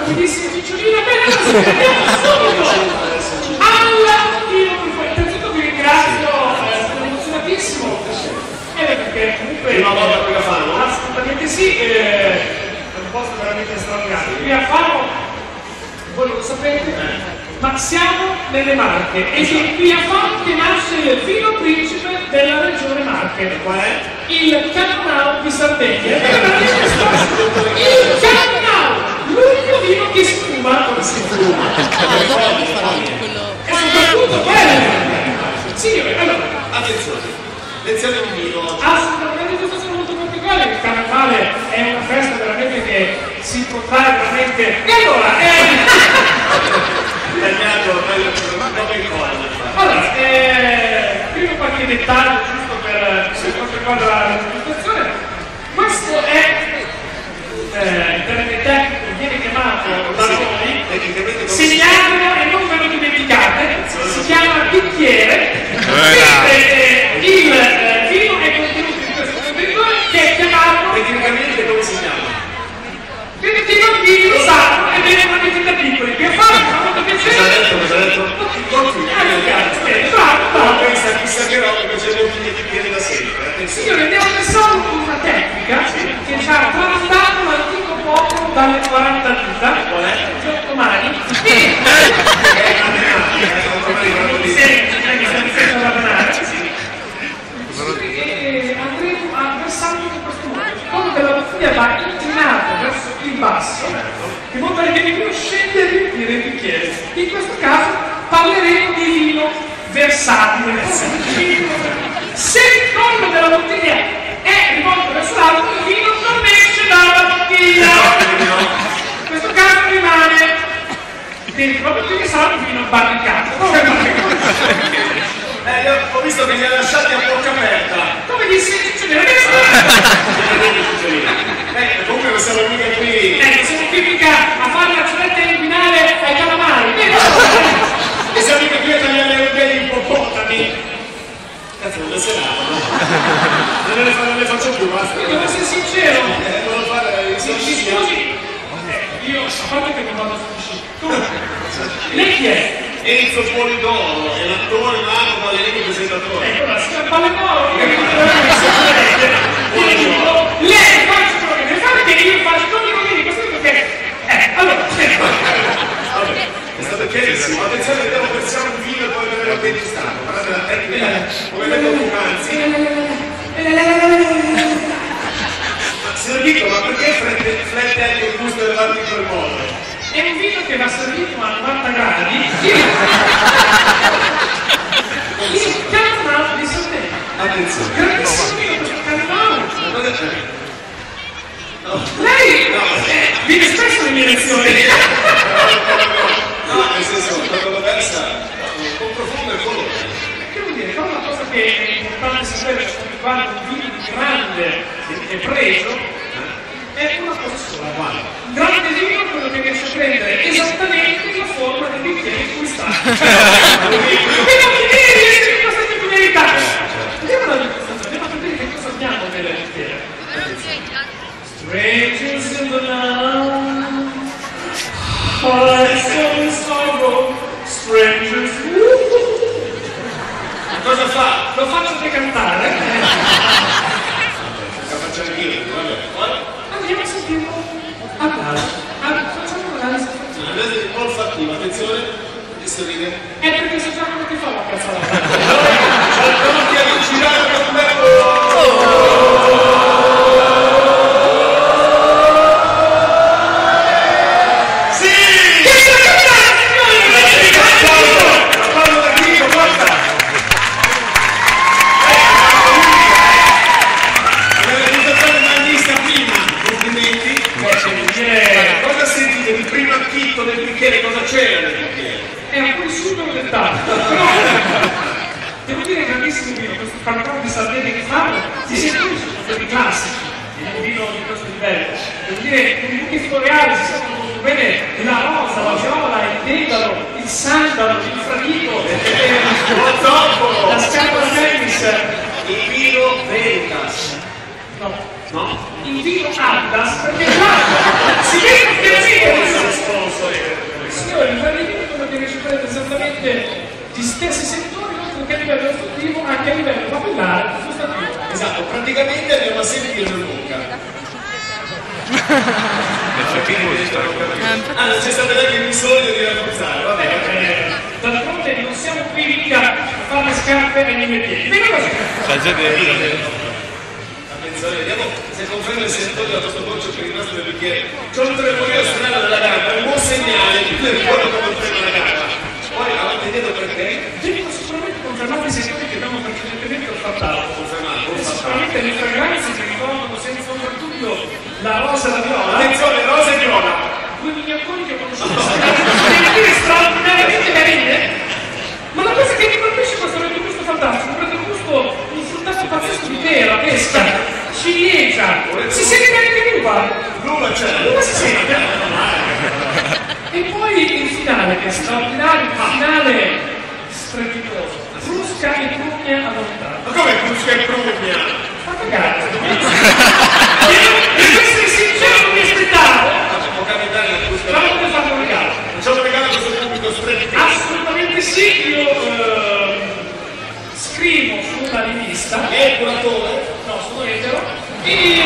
mi disse Cicciolina, bene, adesso andiamo subito al vino principale. Innanzitutto vi ringrazio, sono emozionatissimo. Perché comunque prima volta qui a Fano? Assolutamente sì, è un posto veramente straordinario. Qui a Fano, voi lo sapete, ma siamo nelle Marche e qui a Fano che nasce il vino principe della regione Marche. Qual è? Il Cannonau di Sardegna. Il Cannonau, l'unico vino che sfuma. Si fuma. E soprattutto quello. Sì, allora, attenzione. Lezione di vino. Assolutamente, questa sono molto particolare. Il carnevale è una festa veramente che si protrae veramente. E allora, allora, prima qualche dettaglio giusto per quanto riguarda la presentazione. Questo è il termine tecnico, viene chiamato da noi segnalo e non ve lo dimenticate, si chiama bicchiere. Il vino è contenuto in questo contenitore che è chiamato tecnicamente come si chiama? Vino sano e viene veramente da piccoli. Che fa molto piacere. Cosa ha detto? Bravo. Chissà che roba che c'è bottiglie di piedi da sempre. Signore, abbiamo pensato una tecnica che ci ha tramandato l'antico popolo dalle 40 dita. Qual è? Gli ottomani. Andremo a versarlo in questo modo. Come che la bottiglia va inclinata verso il basso, in modo che il vino scende a riempire il bicchiere. In questo caso parleremo di vino versabile. Se il collo della bottiglia è rivolto verso l'alto, il vino non esce dalla bottiglia. In questo caso rimane dentro la bottiglia, sarà un vino barricato. Io ho visto che li ha lasciati a bocca aperta. Come disse Cicciolina? Comunque non siamo mica qui. Siamo qui mica a fare la celletta inguinale ai calamari. E siamo mica qui a tagliare degli ippopotami. Cazzo, non le serate, no? Non le faccio più, basta. Devo essere sincero. Non lo fare, Scusi. Io, a parte che non vado a fare. Lei chi è? Enzo Polidoro, è l'attore, mago, ballerino e presentatore. Allora, si chiama Ballemoro, lei faccio quello che deve fare, che io faccio come non mi dico, perché... allora... È stato chiarissimo, attenzione, vediamo che siamo un vino e poi vedremo il degustare. Guardate la tecnica, come vedo poc'anzi. Signor Vito, ma perché flette anche il gusto dell'altro in quel modo? È un vino che va servito a 90 gradi. Il Cannonau di Sardegna. Attenzione. Grandissimo vino questo Cannonau. Cosa c'è? Lei viene spesso alle mie lezioni. No, nel senso, quando lo versa, con profondo e colore. Che vuol dire? Però una cosa che è importante sapere per quanto riguarda un vino di grande e pregio è una cosa sola. Grande vino è quello che riesce a prendere esattamente la forma del bicchiere in cui sta. E non mi devi questa peculiarità. Andiamo alla degustazione, andiamo a vedere che cosa abbiamo nella bicchiere. Strangers in the land, hearts in sorrow, strangers. Cosa fa? Lo faccio decantare. La facciamo io, vabbè. Andiamo a sentirlo a casa. Facciamo un'analisi. Un'analisi di polso attiva, attenzione, e sorride. È perché so già come ti fa la cazzata. Pronti a girare per un bello! Cosa sentite di primo acchitto del bicchiere? Cosa c'era nel bicchiere? È un po' il sugo dettaglio. Però devo dire che grandissimo vino, questo Cannonau di Sardegna che fanno, si sente quelli classici, il vino di questo livello. Devo dire che i buchi floreali si sentono molto bene, la rosa, la viola, il dedalo, il sandalo, il fradico, Lo zoccolo! la scarpa da tennis. Il vino Veritas. No. No? Il vino Adidas, perché là si vede che Non c'è stato neanche bisogno di rafforzare, va bene. D'altronde non siamo qui mica a fare le scarpe ai miei piedi. Attenzione, vediamo se conferma il sentore da questo goccio che è rimasto nel bicchiere. C'è un telefonino strano della gamba, è un buon segnale, tu ti ricordo come conferma la gamba. Poi avanti e dietro perché? Devono sicuramente confermare i settori che abbiamo precedentemente trattato. Confermato. Sicuramente le fragranze si ricordano senza ombra di dubbio la rosa e la viola. Attenzione, rosa e viola. Due miniattoni che ho conosciuto straordinariamente carine. Ma la cosa che mi colpisce questo retrogusto fantastico, un retrogusto un fruttato pazzesco di pera, pesca, ciliegia, si sente anche l'uva. L'uva c'è. L'uva si sente. E poi il finale, che è straordinario, il finale strepitoso. Frusca e prugna a volontà. Ma come frusca e prugna? Ma cagare. E questo è sincero, non mi aspettavo. Può capitare la frusca. Ma come fate un regalo? Facciamo un regalo a questo pubblico stretto. Assolutamente sì, io scrivo su una rivista. È il curatore? No, sono etero. Il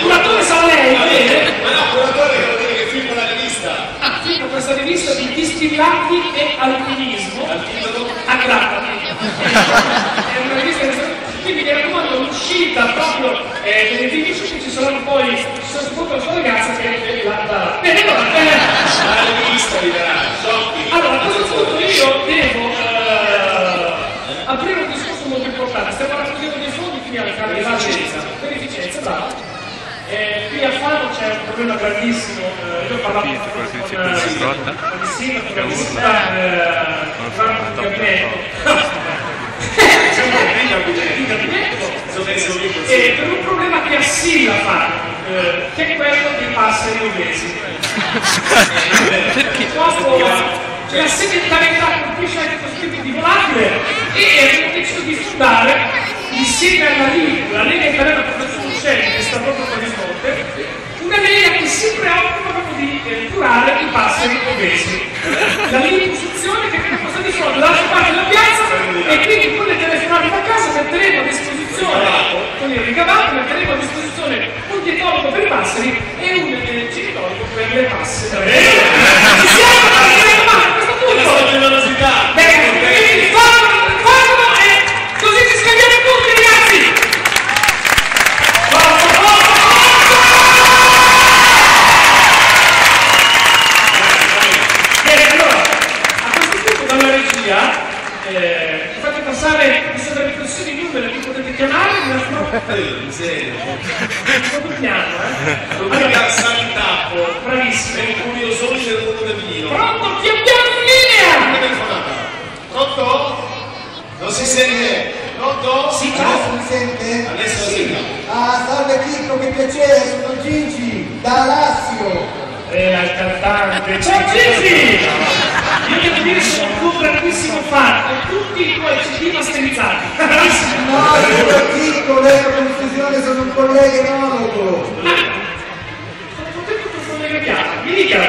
curatore sarà lei, va bene? Ma no, curatore vuol dire che firma la rivista. Firma questa rivista di distillati e alpinismo. Aggrappati. È una rivista che... Quindi mi raccomando l'uscita proprio delle vivici che ci saranno poi, ci sono soprattutto la sua ragazza che è la... Bene, allora... La rivista vi darà, allora, a questo punto io devo aprire un discorso molto importante. Stiamo raccogliendo dei fondi qui alla beneficenza, bravo. Qui a Fano c'è un problema grandissimo. Io ho parlato con il sindaco, con il gabinetto. E per un problema che assilla Fano, che è quello dei passeri obesi. La sedentarietà colpisce anche questo tipo di volatile e abbiamo deciso di fondare insieme alla LIP, la Lega Italiana Professore Uccelli, che sta proprio con il monte, una lega che si preoccupa proprio di curare i passeri obesi. La liposuzione che sta di fronte dall'altra parte della piazza e quindi con le telefonate da casa metteremo a disposizione, con il ricavato metteremo a disposizione un dietologo per i passeri e un ginecologo per le passe. Ci siamo, questo tutto! generosità! Bene, fatelo e così ci scambiamo tutti, ragazzi! Forza, forza, forza! Bene, allora, a questo punto dalla regia vi faccio passare queste delle riflessioni in numero che potete chiamare, proprio piano, Allora, Sant'Appo, bravissimo. è un curiosone del mondo del vino. Pronto, ti abbiamo in linea! Telefonata. Pronto? Non si sente? Pronto? Sì, Adesso mi sente? Adesso sì. Ah, salve Chicco, che piacere, sono Gigi, da Lazio. Il cantante. Ciao Gigi! Io devo dire che sono un tuo grandissimo fan, con tutti i tuoi CD masterizzati. No, io Chicco, lei per confusione, sono un collega enologo. Sono contento che sono legati. Mi dica.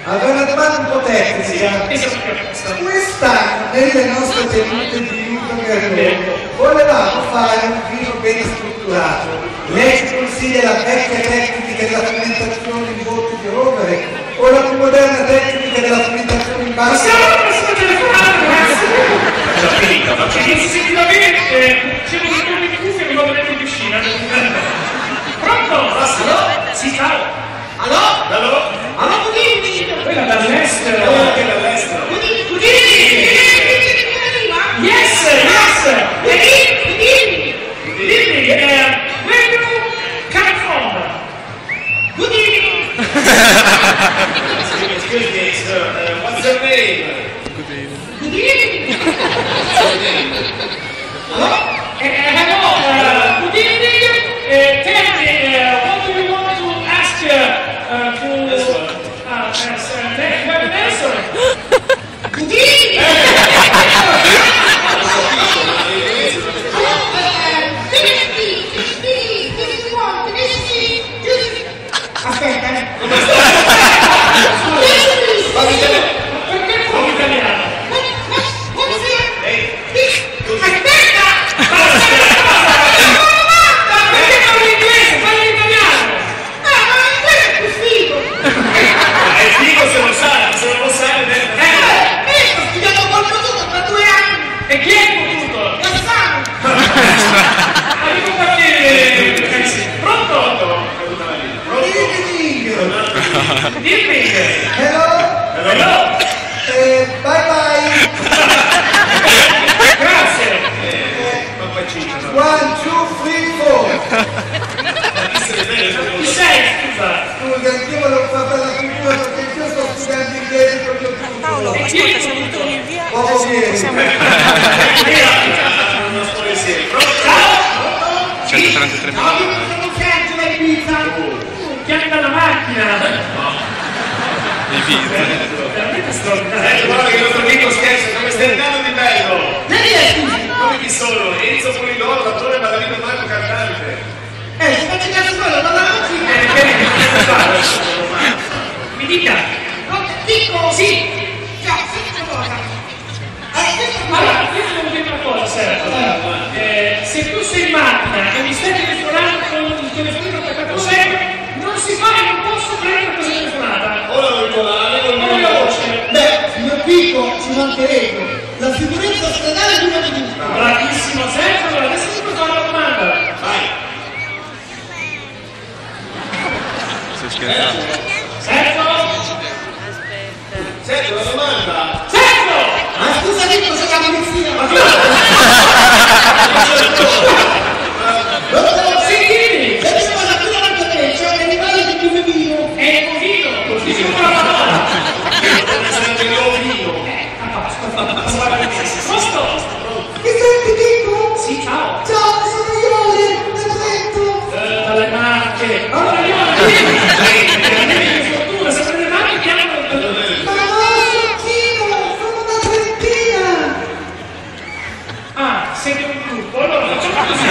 Avrei una domanda un po' tecnica. E siamo qui apposta. Quest'anno, nelle nostre tenute di Uto volevamo fare un vino ben strutturato. Lei ci consiglia la vecchia tecnica della fermentazione in botte di rovere o la più moderna tecnica della fermentazione in base? Passiamo alla prossima telefonata, ragazzi! Già finita, ma se non si sentiva bene, c'è un ritorno di cuffia che vado dentro in piscina. Pronto? Allo? Sì, ciao. Allo? Allora? Allo, Budini! Quella dall'estero. Che dall'estero. Budini! Yes, yes! Budini! Budini! Where you come from? Budini! Excuse me, sir. What's your name? Budini! Hello? Hello, Budini! Tell me, what do you want to ask to... Budini! Aspetta, perché non italiano? Perché non in inglese? Fai in italiano! Hello? Hello? Bye bye. Grazie. 1, 2, 3, 4. Chi sei, scusa? Scusa, anch'io volevo fare per la figura perché io sto studiando inglese proprio tutto. Paolo, ascolta, siamo venuti in via. Poco ieri. Ciao! 133 minuti Chiami dalla macchina! di vita. Veramente straordinario! Guarda che il nostro amico scherzo, come stai andando di bello? Come chi sono? Enzo Polidoro, l'attore ballerino Marco cantante. Mi dica! Sì! Allora, io ti devo dire una cosa, Sergio. Se tu sei in macchina e mi stai telefonando con il telefonino attaccato sempre, non si fa e non posso prendere questa telefonata. Ora lo ricordo, Non la voce. Beh, signor Pico, ci mancherebbe. La sicurezza stradale prima di tutto. Bravissimo, Sergio. Allora, adesso ti faccio una domanda. vai. Stai scherzando? Sergio? Senti, una domanda. Sergio! Ma scusa, Pico, sei la polizia. Sentimi! Se mi fa la prima volta te, c'è un animale di più bevino. È il bovino! Ti dico una parola! Come sarebbe il ovino? Posto? Mi senti, Pico? Sì, ciao! Ciao, sono Iole, te l'ho detto. Dalle macchie! Allora io che fortuna, se prende macchie chiamano... Ma no, Sottino, sono una trentina. Ah, siete un gruppo, allora facciamo così.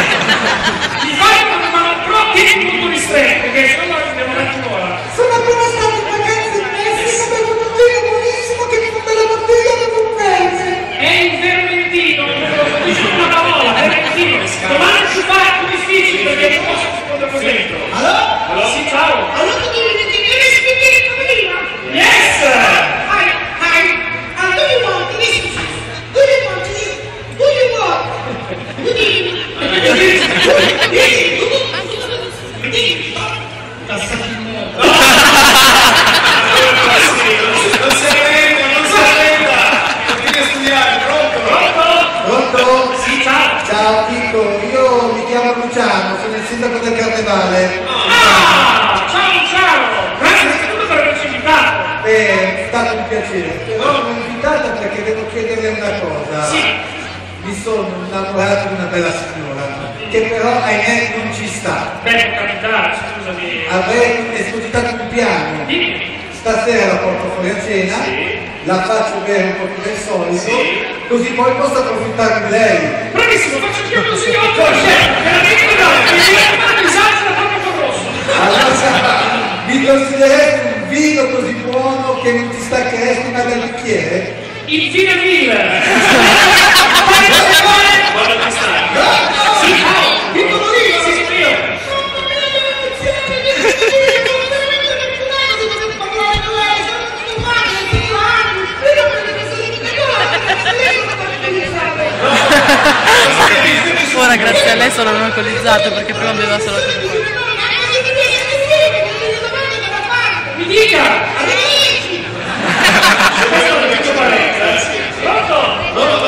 Ti fai una mano proprio molto ristretto, perché se no andiamo avanti un'ora. Sono appena stato in vacanza in Messico, bevo un vino buonissimo che mi fa la bottiglia di Buffese. È il vermentino, dici una parola, vermentino. Domani ci fa più difficile perché non posso rispondere così. Allora? Sì, ciao. Allora tu devi dire spiegare il problema. Yes! Hi, do you want this? Do you want this? Do you want? Non si arrenda! Devi studiare, pronto? Pronto? Sì, ciao. Ciao Pico, io mi chiamo Luciano, sono il sindaco del Carnevale. Ah, ciao. Grazie innanzitutto per averci invitato. È stato un piacere, però mi invitata perché devo chiederle una cosa. Sì. Mi sono innamorato di una bella signora, che però ahimè non ci sta. Beh, può capitare, scusami. Avrei espositato un piano. Dimmi. Stasera la porto fuori a cena, la faccio bere un po' più del solito, così poi posso approfittare di lei. Bravissimo, faccio anch'io così, 8 veramente bravo, mi viene una disagio proprio con rosso. Allora, mi consiglieresti un vino così buono che non ti staccheresti mai dal bicchiere? Il fine mille. Guarda che stai. Sì, ciao. Pico Morino, Sì, sono io. Ora grazie a lei sono non alcolizzato perché prima beveva solo alcol. Mi dica. Questo è un picco Valenza. Pronto?